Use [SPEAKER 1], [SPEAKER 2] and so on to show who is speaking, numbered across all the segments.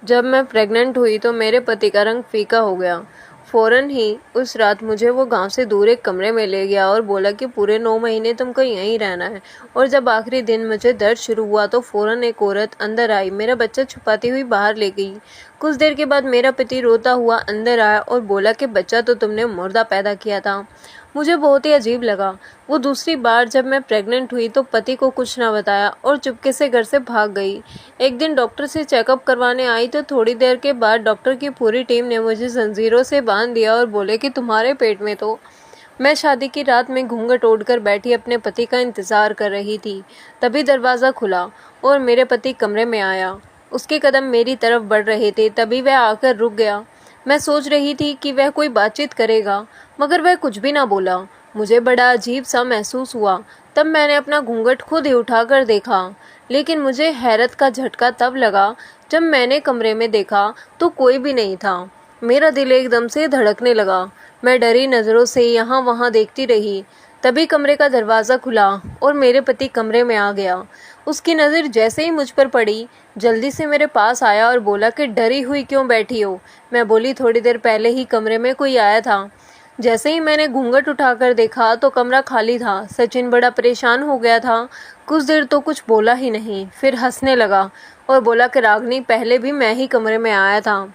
[SPEAKER 1] जब मैं प्रेग्नेंट हुई तो मेरे पति का रंग फीका हो गया। फ़ौरन ही उस रात मुझे वो गांव से दूर एक कमरे में ले गया और बोला कि पूरे 9 महीने तुमको यहीं रहना है। और जब आखिरी दिन मुझे दर्द शुरू हुआ तो फ़ौरन एक औरत अंदर आई, मेरा बच्चा छुपाती हुई बाहर ले गई। कुछ देर के बाद मेरा पति रोता हुआ अंदर आया और बोला कि बच्चा तो तुमने मुर्दा पैदा किया था। मुझे बहुत ही अजीब लगा। वो दूसरी बार जब मैं प्रेग्नेंट हुई तो पति को कुछ ना बताया और चुपके से घर से भाग गई। एक दिन डॉक्टर से चेकअप करवाने आई तो थोड़ी देर के बाद डॉक्टर की पूरी टीम ने मुझे जंजीरों से बांध दिया और बोले कि तुम्हारे पेट में तो। मैं शादी की रात में घूंघट ओढ़कर बैठी अपने पति का इंतजार कर रही थी। तभी दरवाज़ा खुला और मेरे पति कमरे में आया। उसके कदम मेरी तरफ बढ़ रहे थे, तभी वह आकर रुक गया। मैं सोच रही थी कि वह कोई बातचीत करेगा, मगर वह कुछ भी ना बोला। मुझे बड़ा अजीब सा महसूस हुआ। तब मैंने अपना घूंघट खुद ही उठाकर देखा, लेकिन मुझे हैरत का झटका तब लगा जब मैंने कमरे में देखा तो कोई भी नहीं था। मेरा दिल एकदम से धड़कने लगा। मैं डरी नज़रों से यहाँ वहाँ देखती रही। तभी कमरे का दरवाज़ा खुला और मेरे पति कमरे में आ गया। उसकी नज़र जैसे ही मुझ पर पड़ी, जल्दी से मेरे पास आया और बोला कि डरी हुई क्यों बैठी हो। मैं बोली, थोड़ी देर पहले ही कमरे में कोई आया था। जैसे ही मैंने घूंघट उठाकर देखा तो कमरा खाली था। सचिन बड़ा परेशान हो गया था। कुछ देर तो कुछ बोला ही नहीं, फिर हंसने लगा और बोला कि रागनी, पहले भी मैं ही कमरे में आया था।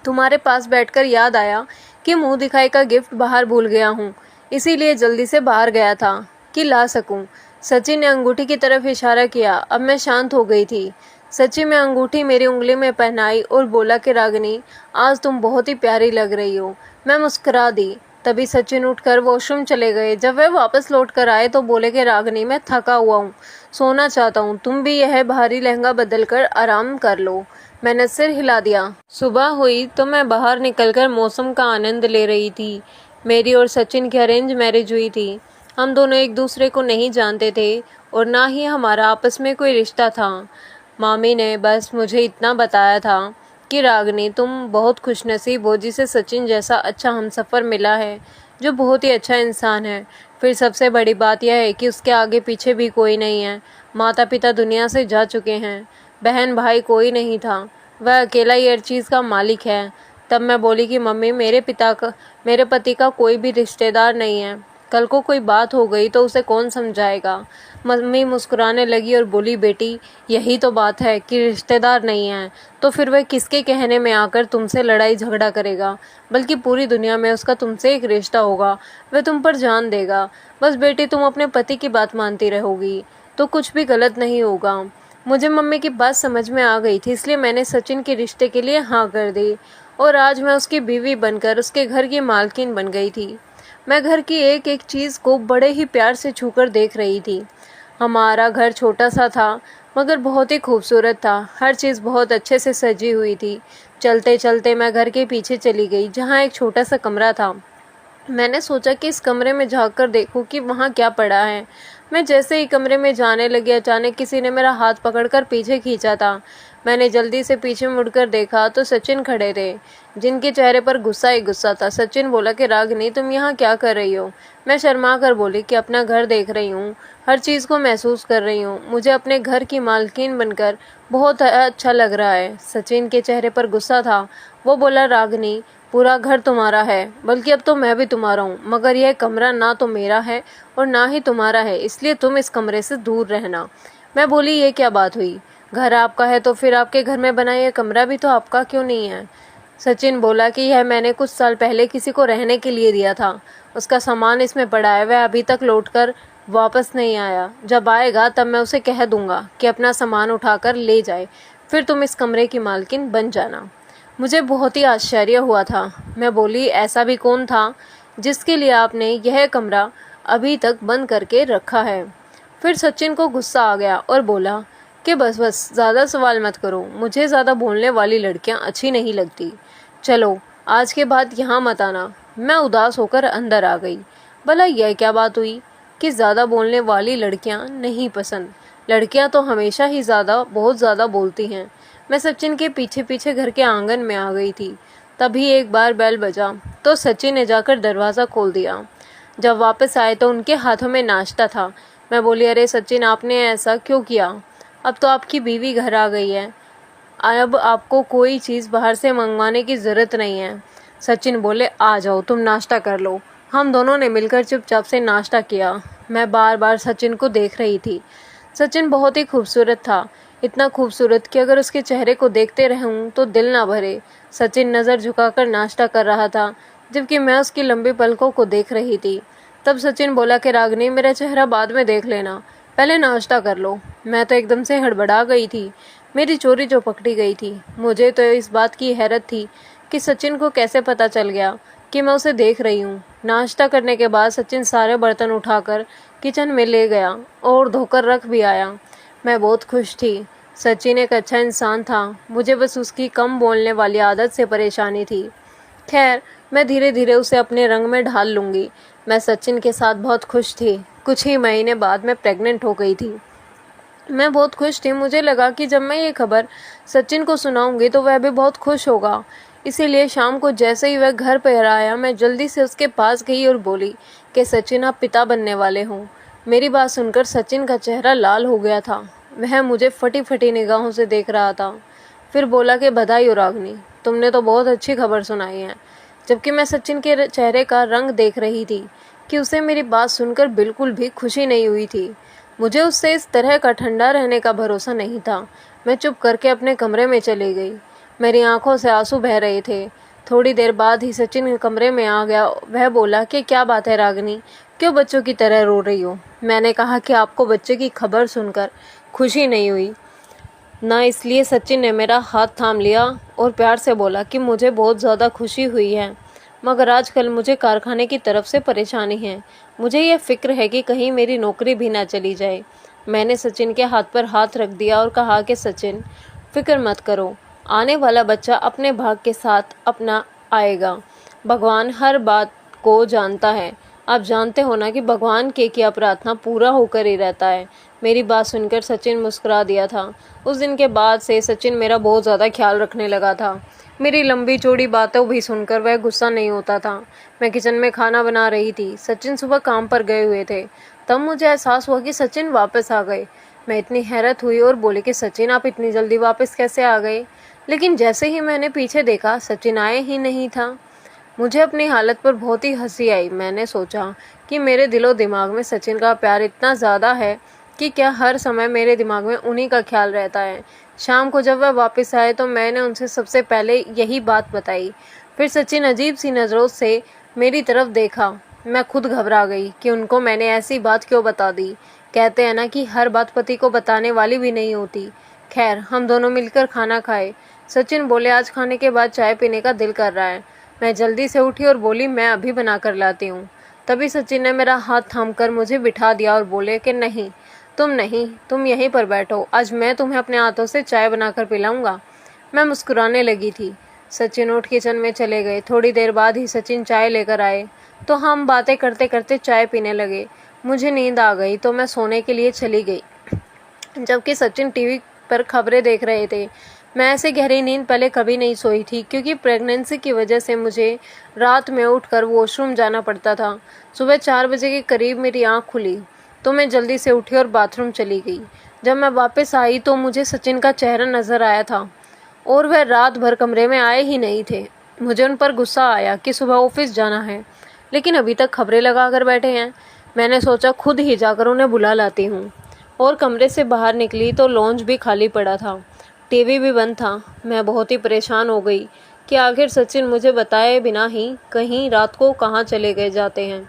[SPEAKER 1] तुम्हारे पास बैठकर याद आया कि मुंह दिखाई का गिफ्ट बाहर भूल गया हूँ, इसीलिए जल्दी से बाहर गया था कि ला सकूं। सचिन ने अंगूठी की तरफ इशारा किया। अब मैं शांत हो गई थी। सचिन ने अंगूठी मेरी उंगली में पहनाई और बोला कि रागिनी, आज तुम बहुत ही प्यारी लग रही हो। मैं मुस्कुरा दी। तभी सचिन उठकर वॉशरूम चले गए। जब वह वापस लौट कर आए तो बोले कि रागिनी, मैं थका हुआ हूँ, सोना चाहता हूँ, तुम भी यह भारी लहंगा बदल कर आराम कर लो। मैंने सिर हिला दिया। सुबह हुई तो मैं बाहर निकलकर मौसम का आनंद ले रही थी। मेरी और सचिन की अरेंज मैरिज हुई थी। हम दोनों एक दूसरे को नहीं जानते थे और ना ही हमारा आपस में कोई रिश्ता था। मामी ने बस मुझे इतना बताया था कि रागनी, तुम बहुत खुशनसीब हो जिसे सचिन जैसा अच्छा हमसफ़र मिला है, जो बहुत ही अच्छा इंसान है। फिर सबसे बड़ी बात यह है कि उसके आगे पीछे भी कोई नहीं है। माता पिता दुनिया से जा चुके हैं, बहन भाई कोई नहीं था, वह अकेला ही हर चीज़ का मालिक है। तब मैं बोली कि मम्मी, मेरे पति का कोई भी रिश्तेदार नहीं है। कल को कोई बात हो गई तो उसे कौन समझाएगा। मम्मी मुस्कुराने लगी और बोली, बेटी, यही तो बात है कि रिश्तेदार नहीं है तो फिर वह किसके कहने में आकर तुमसे लड़ाई झगड़ा करेगा, बल्कि पूरी दुनिया में उसका तुमसे एक रिश्ता होगा, वह तुम पर जान देगा। बस बेटी, तुम अपने पति की बात मानती रहोगी तो कुछ भी गलत नहीं होगा। मुझे मम्मी की बात समझ में आ गई थी, इसलिए मैंने सचिन के रिश्ते के लिए हाँ कर दी और आज मैं उसकी बीवी बनकर उसके घर की मालकिन बन गई थी। मैं घर की एक एक चीज़ को बड़े ही प्यार से छूकर देख रही थी। हमारा घर छोटा सा था मगर बहुत ही खूबसूरत था। हर चीज़ बहुत अच्छे से सजी हुई थी। चलते चलते मैं घर के पीछे चली गई जहाँ एक छोटा सा कमरा था। मैंने सोचा कि इस कमरे में झांककर देखूं कि वहाँ क्या पड़ा है। मैं जैसे ही कमरे में जाने लगी, अचानक किसी ने मेरा हाथ पकड़कर पीछे खींचा था। मैंने जल्दी से पीछे मुड़कर देखा तो सचिन खड़े थे, जिनके चेहरे पर गुस्सा ही गुस्सा था। सचिन बोला कि रागिनी, तुम यहाँ क्या कर रही हो। मैं शर्मा कर बोली कि अपना घर देख रही हूँ, हर चीज़ को महसूस कर रही हूँ, मुझे अपने घर की मालकिन बनकर बहुत अच्छा लग रहा है। सचिन के चेहरे पर गुस्सा था। वो बोला, रागिनी, पूरा घर तुम्हारा है, बल्कि अब तो मैं भी तुम्हारा हूँ, मगर यह कमरा ना तो मेरा है और ना ही तुम्हारा है, इसलिए तुम इस कमरे से दूर रहना। मैं बोली, ये क्या बात हुई, घर आपका है तो फिर आपके घर में बना यह कमरा भी तो आपका क्यों नहीं है। सचिन बोला कि यह मैंने कुछ साल पहले किसी को रहने के लिए दिया था, उसका सामान इसमें पड़ा है, वह अभी तक लौटकर वापस नहीं आया। जब आएगा तब मैं उसे कह दूंगा कि अपना सामान उठाकर ले जाए, फिर तुम इस कमरे की मालकिन बन जाना। मुझे बहुत ही आश्चर्य हुआ था। मैं बोली, ऐसा भी कौन था जिसके लिए आपने यह कमरा अभी तक बंद करके रखा है। फिर सचिन को गुस्सा आ गया और बोला कि बस बस, ज़्यादा सवाल मत करो, मुझे ज़्यादा बोलने वाली लड़कियां अच्छी नहीं लगती, चलो आज के बाद यहाँ मत आना। मैं उदास होकर अंदर आ गई। भला यह क्या बात हुई कि ज़्यादा बोलने वाली लड़कियां नहीं पसंद, लड़कियां तो हमेशा ही बहुत ज़्यादा बोलती हैं। मैं सचिन के पीछे पीछे घर के आंगन में आ गई थी। तभी एक बार बेल बजा तो सचिन ने जाकर दरवाज़ा खोल दिया। जब वापस आए तो उनके हाथों में नाश्ता था। मैं बोली, अरे सचिन, आपने ऐसा क्यों किया, अब तो आपकी बीवी घर आ गई है, अब आपको कोई चीज़ बाहर से मंगवाने की ज़रूरत नहीं है। सचिन बोले, आ जाओ तुम नाश्ता कर लो। हम दोनों ने मिलकर चुपचाप से नाश्ता किया। मैं बार बार सचिन को देख रही थी। सचिन बहुत ही खूबसूरत था, इतना खूबसूरत कि अगर उसके चेहरे को देखते रहूं तो दिल ना भरे। सचिन नज़र झुकाकर नाश्ता कर रहा था, जबकि मैं उसकी लंबी पलकों को देख रही थी। तब सचिन बोला कि रागिनी, मेरा चेहरा बाद में देख लेना, पहले नाश्ता कर लो। मैं तो एकदम से हड़बड़ा गई थी, मेरी चोरी जो पकड़ी गई थी। मुझे तो इस बात की हैरत थी कि सचिन को कैसे पता चल गया कि मैं उसे देख रही हूँ। नाश्ता करने के बाद सचिन सारे बर्तन उठाकर किचन में ले गया और धोकर रख भी आया। मैं बहुत खुश थी। सचिन एक अच्छा इंसान था, मुझे बस उसकी कम बोलने वाली आदत से परेशानी थी। खैर, मैं धीरे धीरे उसे अपने रंग में ढाल लूँगी। मैं सचिन के साथ बहुत खुश थी। कुछ ही महीने बाद मैं प्रेग्नेंट हो गई थी। मैं बहुत खुश थी। मुझे लगा कि जब मैं ये खबर सचिन को सुनाऊंगी तो वह भी बहुत खुश होगा। इसीलिए शाम को जैसे ही वह घर पर आया, मैं जल्दी से उसके पास गई और बोली कि सचिन, आप पिता बनने वाले हों। मेरी बात सुनकर सचिन का चेहरा लाल हो गया था। वह मुझे फटी फटी निगाहों से देख रहा था। फिर बोला कि बधाई हो रागिनी, तुमने तो बहुत अच्छी खबर सुनाई है। जबकि मैं सचिन के चेहरे का रंग देख रही थी कि उसे मेरी बात सुनकर बिल्कुल भी खुशी नहीं हुई थी। मुझे उससे इस तरह का ठंडा रहने का भरोसा नहीं था। मैं चुप करके अपने कमरे में चली गई। मेरी आंखों से आंसू बह रहे थे। थोड़ी देर बाद ही सचिन कमरे में आ गया। वह बोला कि क्या बात है रागिनी, क्यों बच्चों की तरह रो रही हो? मैंने कहा कि आपको बच्चे की खबर सुनकर खुशी नहीं हुई ना। इसलिए सचिन ने मेरा हाथ थाम लिया और प्यार से बोला कि मुझे बहुत ज़्यादा खुशी हुई है, मगर आजकल मुझे कारखाने की तरफ से परेशानी है। मुझे यह फिक्र है कि कहीं मेरी नौकरी भी ना चली जाए। मैंने सचिन के हाथ पर हाथ रख दिया और कहा कि सचिन, फिक्र मत करो, आने वाला बच्चा अपने भाग के साथ अपना आएगा। भगवान हर बात को जानता है। आप जानते हो ना कि भगवान के किया प्रार्थना पूरा होकर ही रहता है। मेरी बात सुनकर सचिन मुस्कुरा दिया था। उस दिन के बाद से सचिन मेरा बहुत ज़्यादा ख्याल रखने लगा था। मेरी लंबी चौड़ी बातों भी सुनकर वह गुस्सा नहीं होता था। मैं किचन में खाना बना रही थी। सचिन सुबह काम पर गए हुए थे। तब मुझे एहसास हुआ कि सचिन वापस आ गए। मैं इतनी हैरत हुई और बोली कि सचिन, आप इतनी जल्दी वापस कैसे आ गए? लेकिन जैसे ही मैंने पीछे देखा, सचिन आए ही नहीं था। मुझे अपनी हालत पर बहुत ही हंसी आई। मैंने सोचा कि मेरे दिलो दिमाग में सचिन का प्यार इतना ज़्यादा है कि क्या हर समय मेरे दिमाग में उन्हीं का ख्याल रहता है। शाम को जब वह वापस आए तो मैंने उनसे सबसे पहले यही बात बताई। फिर सचिन अजीब सी नज़रों से मेरी तरफ देखा। मैं खुद घबरा गई कि उनको मैंने ऐसी बात क्यों बता दी। कहते हैं ना कि हर बात पति को बताने वाली भी नहीं होती। खैर, हम दोनों मिलकर खाना खाए। सचिन बोले, आज खाने के बाद चाय पीने का दिल कर रहा है। मैं जल्दी से उठी और बोली, मैं अभी बना कर लाती हूँ। तभी सचिन ने मेरा हाथ थामकर मुझे बिठा दिया और बोले कि नहीं, तुम यहीं पर बैठो, आज मैं तुम्हें अपने हाथों से चाय बनाकर पिलाऊंगा। मैं मुस्कुराने लगी थी। सचिन उठ किचन में चले गए। थोड़ी देर बाद ही सचिन चाय लेकर आए तो हम बातें करते करते चाय पीने लगे। मुझे नींद आ गई तो मैं सोने के लिए चली गई, जबकि सचिन टीवी पर खबरें देख रहे थे। मैं ऐसे गहरी नींद पहले कभी नहीं सोई थी, क्योंकि प्रेगनेंसी की वजह से मुझे रात में उठकर वॉशरूम जाना पड़ता था। सुबह 4 बजे के करीब मेरी आँख खुली तो मैं जल्दी से उठी और बाथरूम चली गई। जब मैं वापस आई तो मुझे सचिन का चेहरा नजर आया था और वह रात भर कमरे में आए ही नहीं थे। मुझे उन पर गुस्सा आया कि सुबह ऑफिस जाना है, लेकिन अभी तक खबरें लगा कर बैठे हैं। मैंने सोचा खुद ही जाकर उन्हें बुला लाती हूँ, और कमरे से बाहर निकली तो लॉन्च भी खाली पड़ा था, टीवी भी बंद था। मैं बहुत ही परेशान हो गई कि आखिर सचिन मुझे बताए बिना ही कहीं रात को कहाँ चले गए जाते हैं।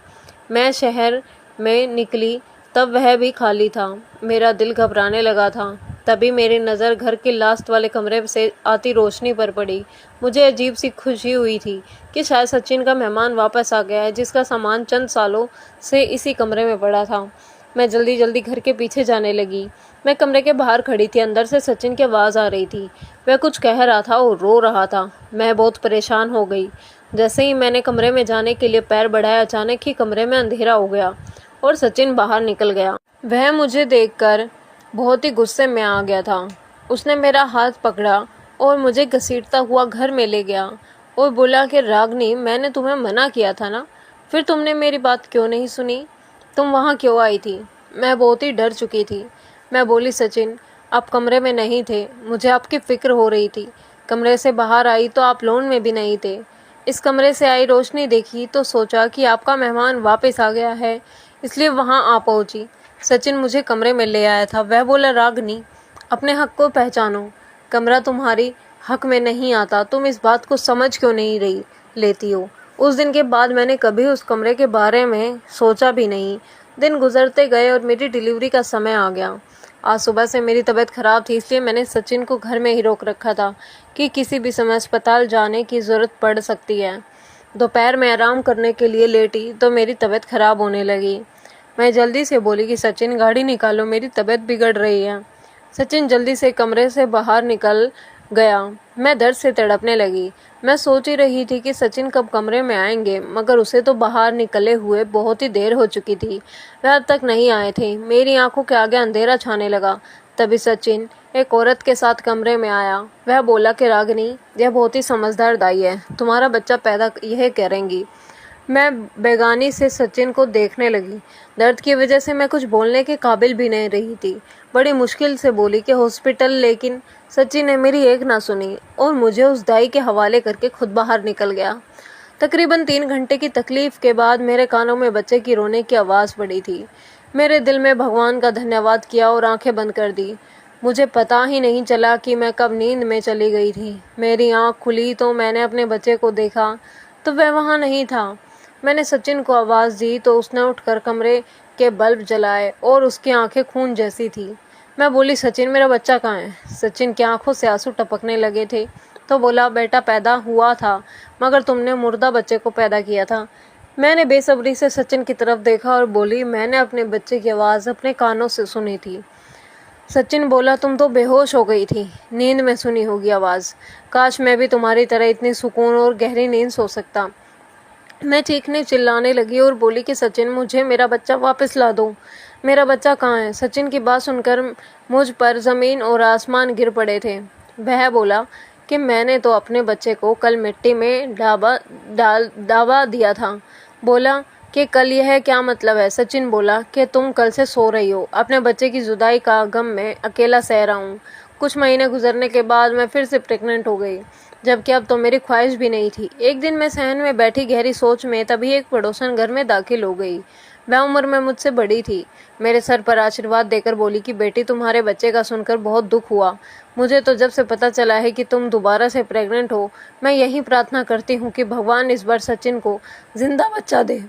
[SPEAKER 1] मैं शहर में निकली तब वह भी खाली था। मेरा दिल घबराने लगा था। तभी मेरी नज़र घर के लास्ट वाले कमरे से आती रोशनी पर पड़ी। मुझे अजीब सी खुशी हुई थी कि शायद सचिन का मेहमान वापस आ गया है, जिसका सामान चंद सालों से इसी कमरे में पड़ा था। मैं जल्दी जल्दी घर के पीछे जाने लगी। मैं कमरे के बाहर खड़ी थी। अंदर से सचिन की आवाज़ आ रही थी। वह कुछ कह रहा था और रो रहा था। मैं बहुत परेशान हो गई। जैसे ही मैंने कमरे में जाने के लिए पैर बढ़ाया, अचानक ही कमरे में अंधेरा हो गया और सचिन बाहर निकल गया। वह मुझे देखकर बहुत ही गुस्से में आ गया था। उसने मेरा हाथ पकड़ा और मुझे घसीटता हुआ घर में ले गया और बोला कि रागिनी, मैंने तुम्हें मना किया था ना, फिर तुमने मेरी बात क्यों नहीं सुनी? तुम वहाँ क्यों आई थी? मैं बहुत ही डर चुकी थी। मैं बोली, सचिन, आप कमरे में नहीं थे, मुझे आपकी फ़िक्र हो रही थी। कमरे से बाहर आई तो आप लॉन में भी नहीं थे। इस कमरे से आई रोशनी देखी तो सोचा कि आपका मेहमान वापस आ गया है, इसलिए वहाँ आ पहुँची। सचिन मुझे कमरे में ले आया था। वह बोला, रागनी, अपने हक को पहचानो। कमरा तुम्हारी हक में नहीं आता, तुम इस बात को समझ क्यों नहीं रही लेती हो। उस दिन के बाद मैंने कभी उस कमरे के बारे में सोचा भी नहीं। दिन गुजरते गए और मेरी डिलीवरी का समय आ गया। आज सुबह से मेरी तबीयत ख़राब थी, इसलिए मैंने सचिन को घर में ही रोक रखा था कि किसी भी समय अस्पताल जाने की ज़रूरत पड़ सकती है। दोपहर में आराम करने के लिए लेटी तो मेरी तबीयत ख़राब होने लगी। मैं जल्दी से बोली कि सचिन, गाड़ी निकालो, मेरी तबीयत बिगड़ रही है। सचिन जल्दी से कमरे से बाहर निकल गया। मैं दर्द से तड़पने लगी। मैं सोच ही रही थी कि सचिन कब कमरे में आएंगे, मगर उसे तो बाहर निकले हुए बहुत ही देर हो चुकी थी। वह अब तक नहीं आए थे। मेरी आंखों के आगे अंधेरा छाने लगा। तभी सचिन एक औरत के साथ कमरे में आया। वह बोला कि रागिनी, यह बहुत ही समझदार दाई है, तुम्हारा बच्चा पैदा यह करेंगी। मैं बेगानी से सचिन को देखने लगी। दर्द की वजह से मैं कुछ बोलने के काबिल भी नहीं रही थी। बड़ी मुश्किल से बोली कि हॉस्पिटल, लेकिन सचिन ने मेरी एक ना सुनी और मुझे उस दाई के हवाले करके खुद बाहर निकल गया। तकरीबन 3 घंटे की तकलीफ के बाद मेरे कानों में बच्चे की रोने की आवाज़ पड़ी थी। मेरे दिल में भगवान का धन्यवाद किया और आंखें बंद कर दी। मुझे पता ही नहीं चला कि मैं कब नींद में चली गई थी। मेरी आंख खुली तो मैंने अपने बच्चे को देखा तो वह वहाँ नहीं था। मैंने सचिन को आवाज़ दी तो उसने उठकर कमरे के बल्ब जलाए और उसकी आंखें खून जैसी थी। मैं बोली, सचिन, मेरा बच्चा कहाँ है? सचिन की आंखों से आंसू टपकने लगे थे तो बोला, बेटा पैदा हुआ था, मगर तुमने मुर्दा बच्चे को पैदा किया था। मैंने बेसब्री से सचिन की तरफ देखा और बोली, मैंने अपने बच्चे की आवाज़ अपने कानों से सुनी थी। सचिन बोला, तुम तो बेहोश हो गई थी, नींद में सुनी होगी आवाज़। काश मैं भी तुम्हारी तरह इतनी सुकून और गहरी नींद सो सकता। मैं चीखने चिल्लाने लगी और बोली कि सचिन, मुझे मेरा बच्चा वापस ला दो। मेरा बच्चा कहाँ है? सचिन की बात सुनकर मुझ पर ज़मीन और आसमान गिर पड़े थे। वह बोला कि मैंने तो अपने बच्चे को कल मिट्टी में दाबा दिया था। बोला कि कल यह क्या मतलब है? सचिन बोला कि तुम कल से सो रही हो। अपने बच्चे की जुदाई का गम मैं अकेला सह रहा हूँ। कुछ महीने गुजरने के बाद मैं फिर से प्रेग्नेंट हो गई, जबकि अब तो मेरी ख्वाहिश भी नहीं थी। एक दिन मैं सहन में बैठी गहरी सोच में तभी एक पड़ोसन घर में दाखिल हो गई। वह उम्र में मुझसे बड़ी थी। मेरे सर पर आशीर्वाद देकर बोली कि बेटी, तुम्हारे बच्चे का सुनकर बहुत दुख हुआ। मुझे तो जब से पता चला है कि तुम दोबारा से प्रेग्नेंट हो, मैं यही प्रार्थना करती हूँ कि भगवान इस बार सचिन को जिंदा बच्चा दे।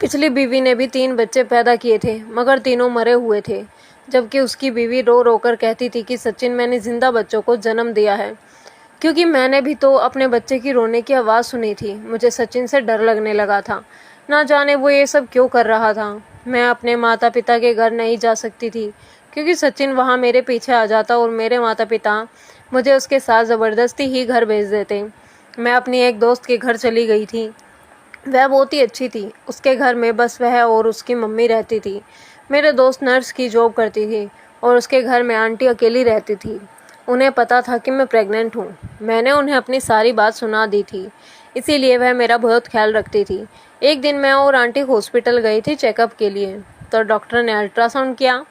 [SPEAKER 1] पिछली बीवी ने भी 3 बच्चे पैदा किए थे, मगर तीनों मरे हुए थे, जबकि उसकी बीवी रो रो कर कहती थी कि सचिन, मैंने जिंदा बच्चों को जन्म दिया है। क्योंकि मैंने भी तो अपने बच्चे की रोने की आवाज़ सुनी थी। मुझे सचिन से डर लगने लगा था। ना जाने वो ये सब क्यों कर रहा था। मैं अपने माता पिता के घर नहीं जा सकती थी, क्योंकि सचिन वहाँ मेरे पीछे आ जाता और मेरे माता पिता मुझे उसके साथ ज़बरदस्ती ही घर भेज देते। मैं अपनी एक दोस्त के घर चली गई थी। वह बहुत ही अच्छी थी। उसके घर में बस वह और उसकी मम्मी रहती थी। मेरे दोस्त नर्स की जॉब करती थी और उसके घर में आंटी अकेली रहती थी। उन्हें पता था कि मैं प्रेग्नेंट हूँ। मैंने उन्हें अपनी सारी बात सुना दी थी, इसीलिए वह मेरा बहुत ख्याल रखती थी। एक दिन मैं और आंटी हॉस्पिटल गई थी चेकअप के लिए, तो डॉक्टर ने अल्ट्रासाउंड किया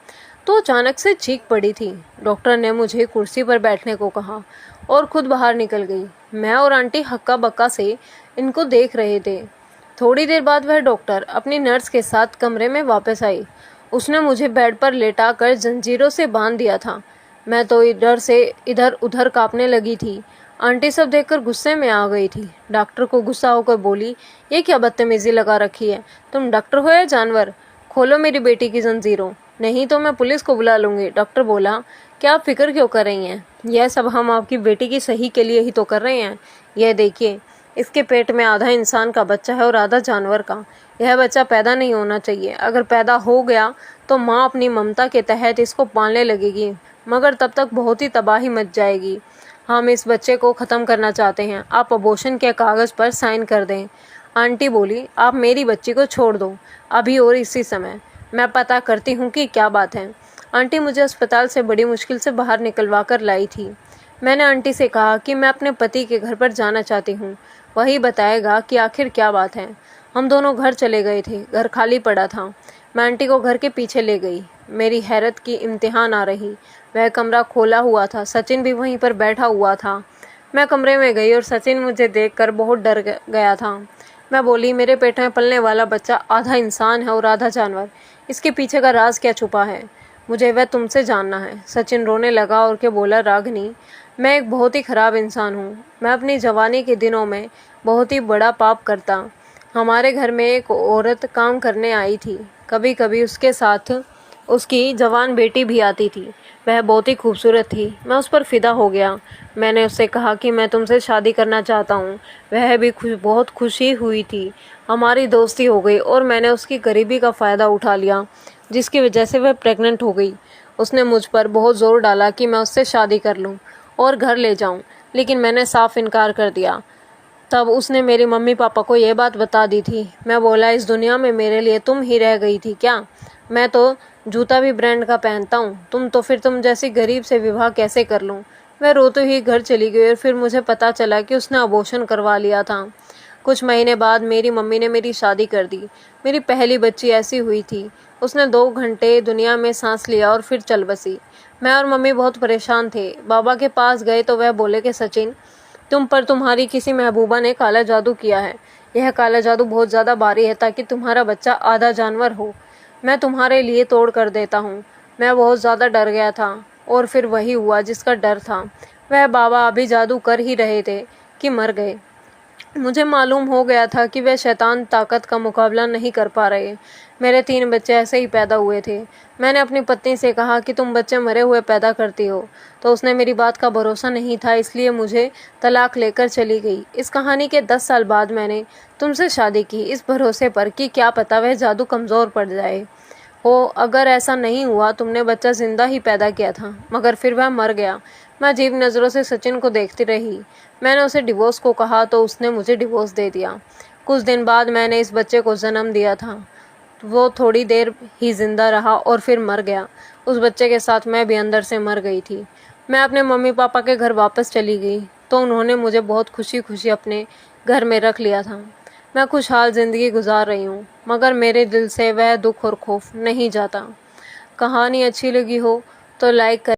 [SPEAKER 1] तो अचानक से चीख पड़ी थी। डॉक्टर ने मुझे कुर्सी पर बैठने को कहा और खुद बाहर निकल गई। मैं और आंटी हक्का बक्का से इनको देख रहे थे। थोड़ी देर बाद वह डॉक्टर अपनी नर्स के साथ कमरे में वापस आई। उसने मुझे बेड पर लेटाकर जंजीरों से बांध दिया था। मैं तो इधर से इधर उधर कांपने लगी थी। आंटी सब देखकर गुस्से में आ गई थी। डॉक्टर को गुस्सा होकर बोली, ये क्या बदतमीजी लगा रखी है? तुम डॉक्टर हो या जानवर? खोलो मेरी बेटी की जंजीरों, नहीं तो मैं पुलिस को बुला लूँगी। डॉक्टर बोला, क्या आप फिक्र क्यों कर रही हैं? यह सब हम आपकी बेटी की सही के लिए ही तो कर रहे हैं। यह देखिए, इसके पेट में आधा इंसान का बच्चा है और आधा जानवर का। यह बच्चा पैदा नहीं होना चाहिए। अगर पैदा हो गया तो माँ अपनी ममता के तहत इसको पालने लगेगी, मगर तब तक बहुत ही तबाही मच जाएगी। हम इस बच्चे को ख़त्म करना चाहते हैं। आप अबॉर्शन के कागज़ पर साइन कर दें। आंटी बोली, आप मेरी बच्ची को छोड़ दो, अभी और इसी समय। मैं पता करती हूँ कि क्या बात है। आंटी मुझे अस्पताल से बड़ी मुश्किल से बाहर निकलवा कर लाई थी। मैंने आंटी से कहा कि मैं अपने पति के घर पर जाना चाहती हूँ, वही बताएगा कि आखिर क्या बात है। हम दोनों घर चले गए थे। घर खाली पड़ा था। मैं आंटी को घर के पीछे ले गई। मेरी हैरत की इम्तिहान आ रही। वह कमरा खोला हुआ था, सचिन भी वहीं पर बैठा हुआ था। मैं कमरे में गई और सचिन मुझे देखकर बहुत डर गया था। मैं बोली, मेरे पेट में पलने वाला बच्चा आधा इंसान है और आधा जानवर। इसके पीछे का राज क्या छुपा है? मुझे वह तुमसे जानना है। सचिन रोने लगा और के बोला, रागिनी, मैं एक बहुत ही खराब इंसान हूँ। मैं अपनी जवानी के दिनों में बहुत ही बड़ा पाप करता। हमारे घर में एक औरत काम करने आई थी। कभी कभी उसके साथ उसकी जवान बेटी भी आती थी। वह बहुत ही खूबसूरत थी। मैं उस पर फिदा हो गया। मैंने उससे कहा कि मैं तुमसे शादी करना चाहता हूँ। वह भी बहुत खुशी हुई थी। हमारी दोस्ती हो गई और मैंने उसकी गरीबी का फ़ायदा उठा लिया, जिसकी वजह से वह प्रेग्नेंट हो गई। उसने मुझ पर बहुत ज़ोर डाला कि मैं उससे शादी कर लूँ और घर ले जाऊँ, लेकिन मैंने साफ इनकार कर दिया। तब उसने मेरी मम्मी पापा को ये बात बता दी थी। मैं बोला, इस दुनिया में मेरे लिए तुम ही रह गई थी क्या? मैं तो जूता भी ब्रांड का पहनता हूँ। तुम जैसी गरीब से विवाह कैसे कर लूँ? मैं रोते ही घर चली गई और फिर मुझे पता चला कि उसने अबॉर्शन करवा लिया था। कुछ महीने बाद मेरी मम्मी ने मेरी शादी कर दी। मेरी पहली बच्ची ऐसी हुई थी। उसने 2 घंटे दुनिया में सांस लिया और फिर चल बसी। मैं और मम्मी बहुत परेशान थे। बाबा के पास गए तो वह बोले कि सचिन, तुम पर तुम्हारी किसी महबूबा ने काला जादू किया है। यह काला जादू बहुत ज़्यादा भारी है ताकि तुम्हारा बच्चा आधा जानवर हो। मैं तुम्हारे लिए तोड़ कर देता हूँ। मैं बहुत ज़्यादा डर गया था और फिर वही हुआ जिसका डर था। वह बाबा अभी जादू कर ही रहे थे कि मर गए। मुझे मालूम हो गया था कि वे शैतान ताकत का मुकाबला नहीं कर पा रहे। मेरे 3 बच्चे ऐसे ही पैदा हुए थे। मैंने अपनी पत्नी से कहा कि तुम बच्चे मरे हुए पैदा करती हो, तो उसने मेरी बात का भरोसा नहीं था, इसलिए मुझे तलाक लेकर चली गई। इस कहानी के 10 साल बाद मैंने तुमसे शादी की, इस भरोसे पर कि क्या पता वह जादू कमज़ोर पड़ जाए हो। अगर ऐसा नहीं हुआ, तुमने बच्चा जिंदा ही पैदा किया था, मगर फिर वह मर गया। मैं अजीब नज़रों से सचिन को देखती रही। मैंने उसे डिवोर्स को कहा तो उसने मुझे डिवोर्स दे दिया। कुछ दिन बाद मैंने इस बच्चे को जन्म दिया था। वो थोड़ी देर ही जिंदा रहा और फिर मर गया। उस बच्चे के साथ मैं भी अंदर से मर गई थी। मैं अपने मम्मी पापा के घर वापस चली गई तो उन्होंने मुझे बहुत खुशी खुशी अपने घर में रख लिया था। मैं खुशहाल ज़िंदगी गुजार रही हूँ, मगर मेरे दिल से वह दुख और खौफ नहीं जाता। कहानी अच्छी लगी हो तो लाइक करें।